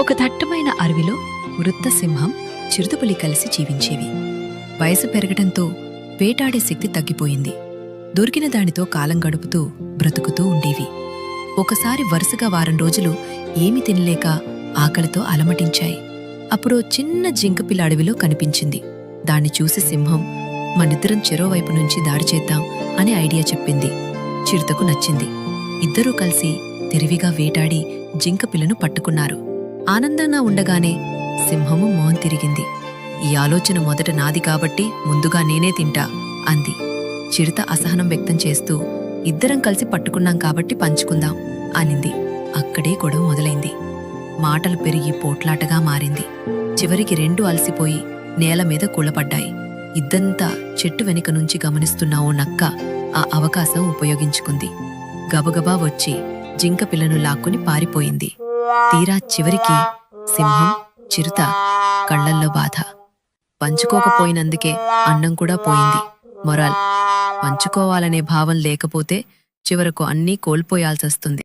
ఒక దట్టమైన అడవిలో వృద్ధ సింహం చిరుతపులి కలిసి జీవించేవి. వయసు పెరగటంతో వేటాడే శక్తి తగ్గిపోయింది. దొరికిన దానితో కాలం గడుపుతూ బ్రతుకుతూ ఉండేవి. ఒకసారి వరుసగా వారం రోజులు ఏమీ తినలేక ఆకలితో అలమటించాయి. అప్పుడో చిన్న జింకపిల్ల అడవిలో కనిపించింది. దాన్ని చూసి సింహం, మనిద్దరం చెరోవైపు నుంచి దాడి చేద్దాం అనే ఐడియా చెప్పింది. చిరుతకు నచ్చింది. ఇద్దరూ కలిసి తెలివిగా వేటాడి జింకపిల్లను పట్టుకున్నారు. ఆనందంగా ఉండగానే సింహము మొహం తిరిగింది. ఈ ఆలోచన మొదట నాది కాబట్టి ముందుగా నేనే తింటా అంది. చిరుత అసహనం వ్యక్తం చేస్తూ, ఇద్దరం కలిసి పట్టుకున్నాం కాబట్టి పంచుకుందాం అనింది. అక్కడే గొడవ మొదలైంది. మాటలు పెరిగి పోట్లాటగా మారింది. చివరికి రెండూ అలసిపోయి నేల మీద కూలపడ్డాయి. ఇద్దంతా చెట్టు వెనుక నుంచి గమనిస్తున్న ఓ నక్క ఆ అవకాశం ఉపయోగించుకుంది. గబగబా వచ్చి జింకపిల్లను లాక్కుని పారిపోయింది. తీరా చివరికి సింహం, చిరుత కళ్లల్లో బాధ. పంచుకోకపోయినందుకే అన్నం కూడా పోయింది. మొరాల్: పంచుకోవాలనే భావం లేకపోతే చివరకు అన్నీ కోల్పోయాల్సొస్తుంది.